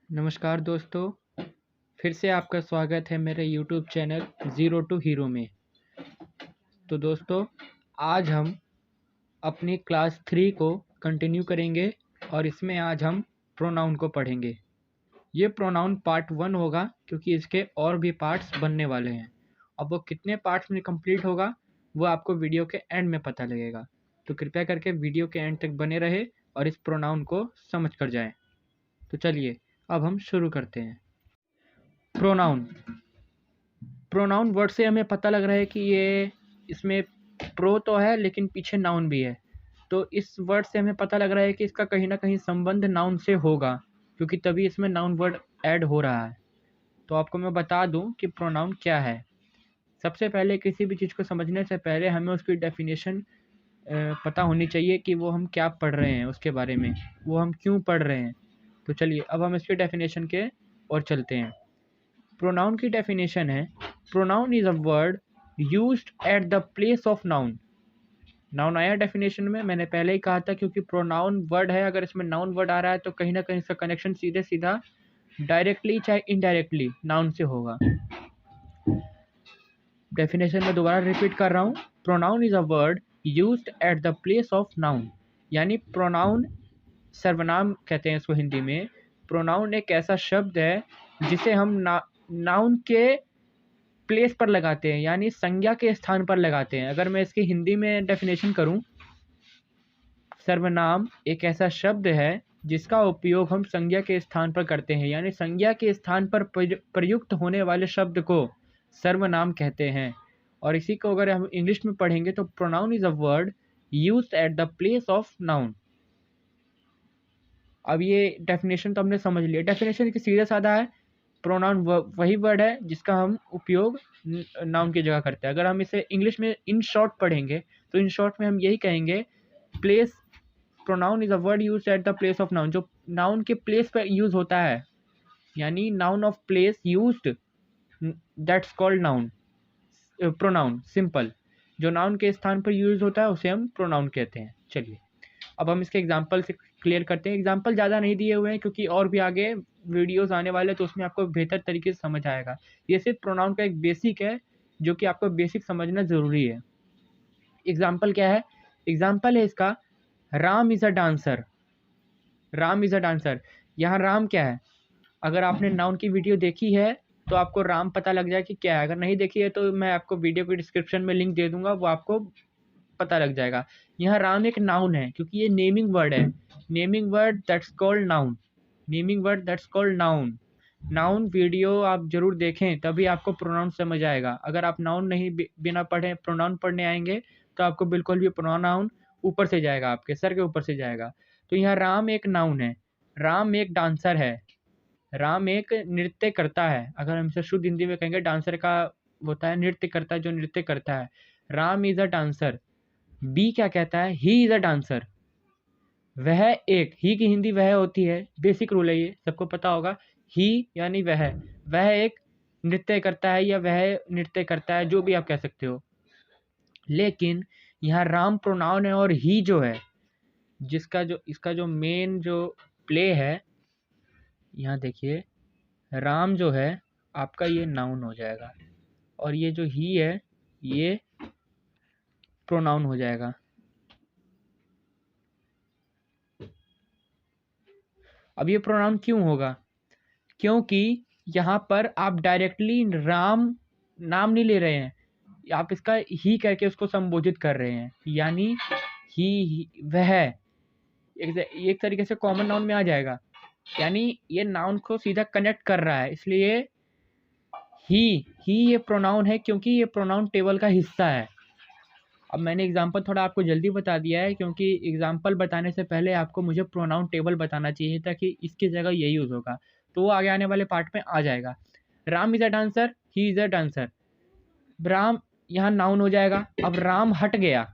नमस्कार दोस्तों, फिर से आपका स्वागत है मेरे YouTube channel zero to hero में। तो दोस्तों, आज हम अपनी क्लास 3 को कंटिन्यू करेंगे और इसमें आज हम प्रोनाउन को पढ़ेंगे। ये प्रोनाउन पार्ट 1 होगा क्योंकि इसके और भी पार्ट्स बनने वाले हैं। अब वो कितने पार्ट्स में कंप्लीट होगा वो आपको वीडियो के एंड में पता लगेगा। तो कृपया करके वीडियो के एंड तक बने रहे और इस प्रोनाउन को समझ कर जाएं। तो चलिए अब हम शुरू करते हैं। प्रोनाउन प्रोनाउन वर्ड से हमें पता लग रहा है कि ये इसमें प्रो तो है लेकिन पीछे नाउन भी है। तो इस वर्ड से हमें पता लग रहा है कि इसका कहीं ना कहीं संबंध नाउन से होगा, क्योंकि तभी इसमें नाउन वर्ड ऐड हो रहा है। तो आपको मैं बता दूं कि प्रोनाउन क्या है। सबसे पहले किसी भी चीज़ को समझने से पहले हमें उसकी डेफिनेशन पता होनी चाहिए कि वो हम क्या पढ़ रहे हैं, उसके बारे में वो हम क्यों पढ़ रहे हैं। तो चलिए अब हम इसकी डेफिनेशन के और चलते हैं। प्रोनाउन की डेफिनेशन है, pronoun is a word used at the place of noun. Noun आया डेफिनेशन में, मैंने पहले ही कहा था, क्योंकि प्रोनाउन वर्ड है, अगर इसमें नाउन वर्ड आ रहा है तो कहीं ना कहीं इसका कनेक्शन सीधे सीधा डायरेक्टली चाहे इनडायरेक्टली नाउन से होगा। डेफिनेशन में दोबारा रिपीट कर रहा हूँ, pronoun is a word used at the place of noun. यानी प्रोनाउन सर्वनाम कहते हैं इसको हिंदी में। प्रोनाउन एक ऐसा शब्द है जिसे हम नाउन के प्लेस पर लगाते हैं, यानी संज्ञा के स्थान पर लगाते हैं। अगर मैं इसकी हिंदी में डेफिनेशन करूं, सर्वनाम एक ऐसा शब्द है जिसका उपयोग हम संज्ञा के स्थान पर करते हैं, यानी संज्ञा के स्थान पर प्रयुक्त होने वाले शब्द को सर्वनाम कहते हैं। और इसी को अगर हम इंग्लिश में पढ़ेंगे तो pronoun is a word used at the place of noun. अब ये डेफिनेशन तो हमने समझ लिया। डेफिनेशन की सीधा साधा है, प्रोनाउन वही वर्ड है जिसका हम उपयोग नाउन की जगह करते हैं। अगर हम इसे इंग्लिश में इन शॉर्ट पढ़ेंगे तो इन शॉर्ट में हम यही कहेंगे, place pronoun is a word used at the place of noun. जो नाउन के प्लेस पर यूज होता है, यानी noun of place used, that's called noun. Pronoun simple, जो नाउन के स्थान पर यूज होता है उसे हम प्रोनाउन कहते हैं। चलिए अब हम इसके एग्जाम्पल से क्लियर करते हैं। एग्जाम्पल ज़्यादा नहीं दिए हुए हैं क्योंकि और भी आगे वीडियोस आने वाले तो उसमें आपको बेहतर तरीके से समझ आएगा। ये सिर्फ प्रोनाउन का एक बेसिक है जो कि आपको बेसिक समझना ज़रूरी है। एग्जाम्पल क्या है? एग्जाम्पल है इसका, Ram is a dancer. Ram is a dancer, यहाँ राम क्या है? अगर आपने नाउन की वीडियो देखी है तो आपको राम पता लग जाए कि क्या है। अगर नहीं देखी है तो मैं आपको वीडियो के डिस्क्रिप्शन में लिंक दे दूंगा, वो आपको पता लग जाएगा। यहाँ राम एक नाउन है क्योंकि ये नेमिंग वर्ड है। Naming word that's called noun. Naming word that's called noun. Noun video आप जरूर देखें तभी आपको प्रोनाउन समझ आएगा। अगर आप नाउन नहीं बिना पढ़े प्रोनाउन पढ़ने आएंगे तो आपको बिल्कुल भी प्रोनाउन ऊपर से जाएगा, आपके सर के ऊपर से जाएगा। तो यहाँ राम एक नाउन है, राम एक डांसर है, राम एक नृत्य करता है। अगर हम इसे शुद्ध हिंदी में कहेंगे, डांसर का होता है नृत्य करता है, जो नृत्य करता है। Ram is a dancer. बी क्या कहता है? He is a dancer. वह एक, ही की हिंदी वह होती है, बेसिक रूल है, ये सबको पता होगा। ही यानी वह एक नृत्य करता है या वह नृत्य करता है, जो भी आप कह सकते हो। लेकिन यहाँ राम प्रोनाउन है और ही जो है, जिसका जो इसका जो मेन जो प्ले है, यहाँ देखिए, राम जो है आपका ये नाउन हो जाएगा और ये जो ही है ये प्रोनाउन हो जाएगा। अब ये प्रोनाउन क्यों होगा? क्योंकि यहाँ पर आप डायरेक्टली राम नाम नहीं ले रहे हैं, आप इसका ही करके उसको संबोधित कर रहे हैं, यानी वह एक तरीके से कॉमन नाउन में आ जाएगा। यानी ये नाउन को सीधा कनेक्ट कर रहा है, इसलिए ही ये प्रोनाउन है क्योंकि ये प्रोनाउन टेबल का हिस्सा है। अब मैंने एग्जांपल थोड़ा आपको जल्दी बता दिया है क्योंकि एग्जांपल बताने से पहले आपको मुझे प्रोनाउन टेबल बताना चाहिए था कि इसकी जगह यही यूज़ होगा, तो वो आगे आने वाले पार्ट में आ जाएगा। Ram is a dancer, he is a dancer. Ram यहाँ नाउन हो जाएगा। अब राम हट गया,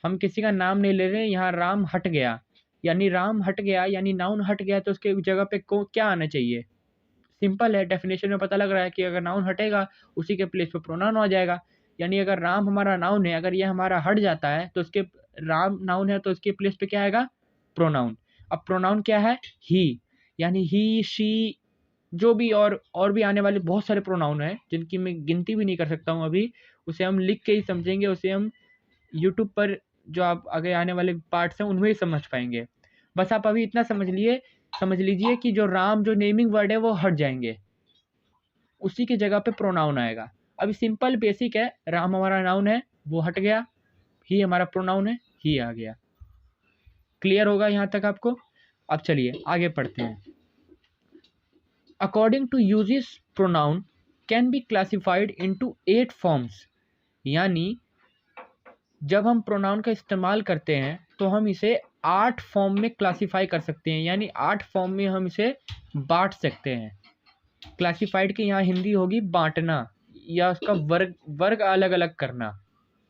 हम किसी का नाम नहीं ले रहे हैं, यहाँ राम हट गया, यानी राम हट गया यानी नाउन हट गया, तो उसके जगह पे को क्या आना चाहिए? सिंपल है, डेफिनेशन में पता लग रहा है कि अगर नाउन हटेगा उसी के प्लेस पे प्रोनाउन आ जाएगा। यानी अगर राम हमारा नाउन है, अगर ये हमारा हट जाता है तो उसके, राम नाउन है तो उसके प्लेस पे क्या आएगा? प्रोनाउन। अब प्रोनाउन क्या है? ही। यानी ही, शी, जो भी और भी आने वाले बहुत सारे प्रोनाउन हैं जिनकी मैं गिनती भी नहीं कर सकता हूँ अभी, उसे हम लिख के ही समझेंगे, उसे हम यूट्यूब पर जो आप आगे आने वाले पार्ट्स हैं उनमें ही समझ पाएंगे। बस आप अभी इतना समझ लीजिए कि जो राम जो नेमिंग वर्ड है वो हट जाएंगे, उसी की जगह पे प्रोनाउन आएगा। अभी सिंपल बेसिक है, राम हमारा नाउन है वो हट गया, ही हमारा प्रोनाउन है ही आ गया। क्लियर होगा यहाँ तक आपको? अब चलिए आगे पढ़ते हैं। According to uses pronoun can be classified into 8 forms, यानी जब हम प्रोनाउन का इस्तेमाल करते हैं तो हम इसे 8 फॉर्म में क्लासिफाई कर सकते हैं, यानी 8 फॉर्म में हम इसे बांट सकते हैं। क्लासिफाइड की यहाँ हिंदी होगी बांटना, या उसका वर्ग अलग अलग करना।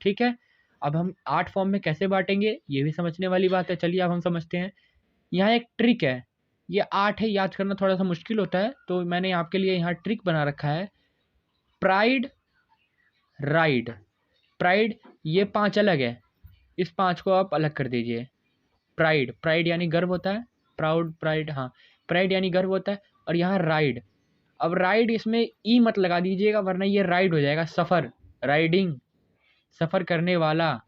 ठीक है, अब हम 8 फॉर्म में कैसे बांटेंगे ये भी समझने वाली बात है। चलिए अब हम समझते हैं। यहाँ एक ट्रिक है, ये 8 है, याद करना थोड़ा सा मुश्किल होता है, तो मैंने आपके लिए यहाँ ट्रिक बना रखा है। प्राइड, राइड, प्राइड, ये 5 अलग है, इस 5 को आप अलग कर दीजिए। प्राइड, प्राइड यानी गर्व होता है, प्राउड, प्राइड, हाँ, प्राइड यानी गर्व होता है। और यहाँ राइड, अब राइड इसमें ई मत लगा दीजिएगा वरना ये राइड हो जाएगा, सफ़र, राइडिंग, सफ़र करने वाला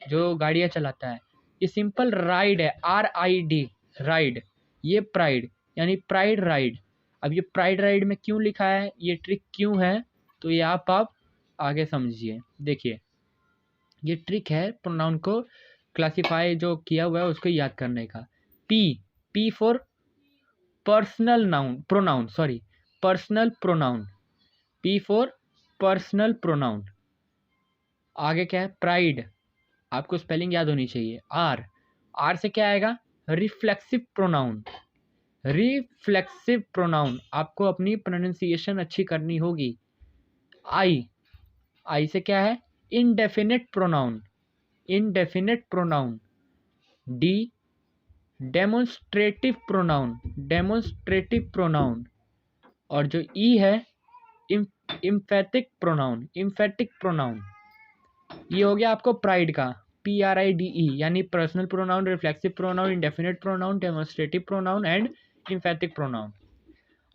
जो गाड़ियाँ चलाता है। ये सिंपल राइड है, RID, राइड। ये प्राइड यानी प्राइड राइड। अब ये प्राइड राइड में क्यों लिखा है, ये ट्रिक क्यों है, तो ये आप आगे समझिए। देखिए ये ट्रिक है प्रोनाउन को क्लासिफाई जो किया हुआ है उसको याद करने का। P for personal noun, pronoun, sorry, personal pronoun, P for personal pronoun. आगे क्या है, प्राइड, आपको स्पेलिंग याद होनी चाहिए। आर से क्या आएगा, रिफ्लेक्सिव प्रोनाउन, रिफ्लेक्सिव प्रोनाउन, आपको अपनी प्रोनाउंसिएशन अच्छी करनी होगी। आई से क्या है, indefinite pronoun, indefinite pronoun. D, demonstrative pronoun, demonstrative pronoun. और जो ई है, इम्फेटिक प्रोनाउन, इम्फेटिक प्रोनाउन। ये हो गया आपको प्राइड का, PRIDE, यानी personal pronoun, reflexive pronoun, indefinite pronoun, demonstrative pronoun and emphatic pronoun.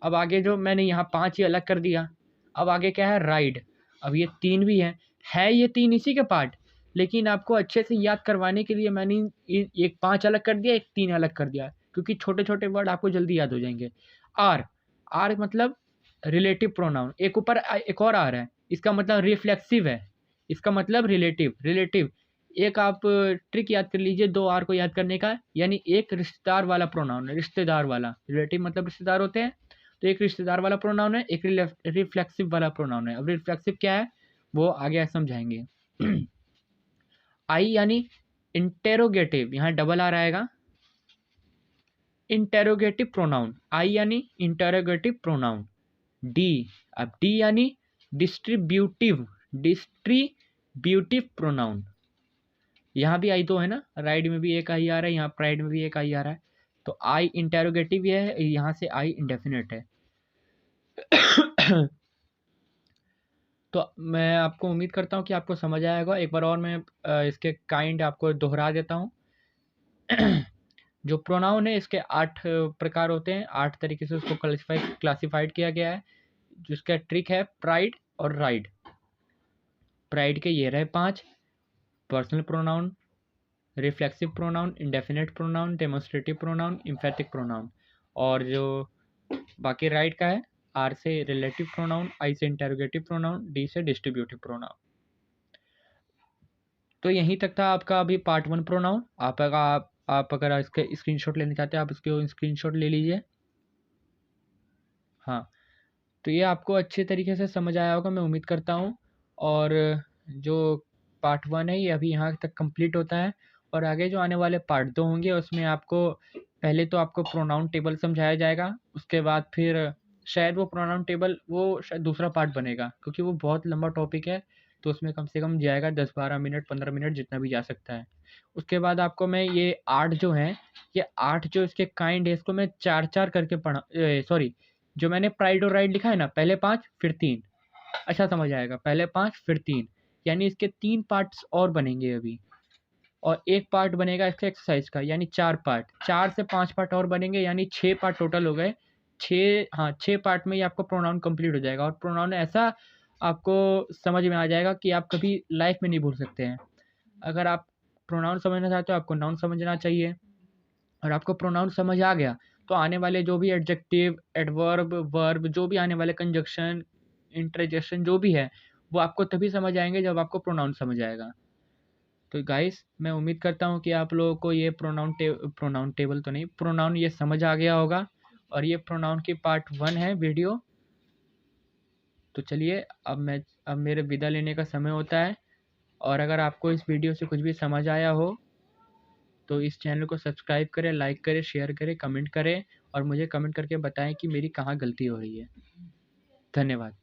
अब आगे जो मैंने यहाँ 5 ही अलग कर दिया। अब आगे क्या है, राइड। अब ये 3 भी है ये 3 इसी के पार्ट, लेकिन आपको अच्छे से याद करवाने के लिए मैंने एक 5 अलग कर दिया, एक 3 अलग कर दिया, क्योंकि छोटे छोटे वर्ड आपको जल्दी याद हो जाएंगे। आर मतलब रिलेटिव प्रोनाउन, एक ऊपर एक और आर है, इसका मतलब रिफ्लेक्सिव है, इसका मतलब रिलेटिव। एक आप ट्रिक याद कर लीजिए 2 आर को याद करने का, यानी एक रिश्तेदार वाला प्रोनाउन है, रिश्तेदार वाला, रिलेटिव मतलब रिश्तेदार होते हैं, तो एक रिश्तेदार वाला प्रोनाउन है, एक रिफ्लेक्सिव वाला प्रोनाउन है। अब रिफ्लेक्सिव क्या है वो आगे समझाएंगे। आई यानी इंटेरोगेटिव, यहाँ डबल आर आएगा, इंटेरोगेटिव प्रोनाउन, आई यानी इंटेरोगेटिव प्रोनाउन। डी, अब डी यानी डिस्ट्रीब्यूटिव, डिस्ट्रीब्यूटिव प्रोनाउन। यहाँ भी आई 2 है ना, राइड में भी एक आई आ रहा है, यहाँ प्राइड में भी एक आई आ रहा है, तो आई इंटेरोगेटिव है, यहाँ से आई इंडेफिनिट है। तो मैं आपको उम्मीद करता हूँ कि आपको समझ आएगा। एक बार और मैं इसके काइंड आपको दोहरा देता हूँ। जो प्रोनाउन है इसके 8 प्रकार होते हैं, 8 तरीके से उसको क्लासिफाइड किया गया है। जिसका ट्रिक है प्राइड और राइड। प्राइड के ये रहे 5, personal pronoun, reflexive pronoun, indefinite pronoun, demonstrative pronoun, emphatic pronoun. और जो बाकी राइड का है, आर से रिलेटिव प्रोनाउन, आई से इंटेरोगेटिव प्रोनाउन, डी से डिस्ट्रीब्यूटिव प्रोनाउन। तो यहीं तक था आपका अभी पार्ट 1 प्रोनाउन। आप अगर इसके स्क्रीनशॉट लेना चाहते हैं आप इसके स्क्रीनशॉट ले लीजिए। हाँ, तो ये आपको अच्छे तरीके से समझ आया होगा मैं उम्मीद करता हूँ। और जो पार्ट 1 है ये अभी यहाँ तक कंप्लीट होता है, और आगे जो आने वाले पार्ट 2 होंगे उसमें आपको पहले तो आपको प्रोनाउन टेबल समझाया जाएगा, उसके बाद फिर शायद वो प्रोनाउन टेबल वो शायद दूसरा पार्ट बनेगा, क्योंकि वो बहुत लंबा टॉपिक है, तो उसमें कम से कम जाएगा 10-12 मिनट, 15 मिनट, जितना भी जा सकता है। उसके बाद आपको मैं ये 8 जो हैं, ये 8 जो इसके काइंड है इसको मैं 4-4 करके सॉरी, जो मैंने प्राइड और राइड लिखा है ना, पहले 5 फिर 3, अच्छा समझ आएगा, पहले 5 फिर 3, यानी इसके 3 पार्ट्स और बनेंगे अभी। और एक पार्ट बनेगा इसका एक्सरसाइज का, यानी 4 पार्ट, 4 से 5 पार्ट और बनेंगे, यानी 6 पार्ट टोटल हो गए। 6 पार्ट में ही आपको प्रोनाउन कंप्लीट हो जाएगा, और प्रोनाउन ऐसा आपको समझ में आ जाएगा कि आप कभी लाइफ में नहीं भूल सकते हैं। अगर आप प्रोनाउन समझना चाहते हो, आपको नाउन समझना चाहिए, और आपको प्रोनाउन समझ आ गया तो आने वाले जो भी एडजेक्टिव, एडवर्ब, वर्ब, जो भी आने वाले कंजक्शन, इंटरजेक्शन जो भी है, वो आपको तभी समझ आएंगे जब आपको प्रोनाउन समझ आएगा। तो गाइस, मैं उम्मीद करता हूँ कि आप लोगों को ये प्रोनाउन टेबल तो नहीं, प्रोनाउन ये समझ आ गया होगा, और ये प्रोनाउन की पार्ट 1 है वीडियो। तो चलिए, अब मेरे विदा लेने का समय होता है, और अगर आपको इस वीडियो से कुछ भी समझ आया हो तो इस चैनल को सब्सक्राइब करें, लाइक करें, शेयर करें, कमेंट करें, और मुझे कमेंट करके बताएं कि मेरी कहाँ गलती हो रही है। धन्यवाद।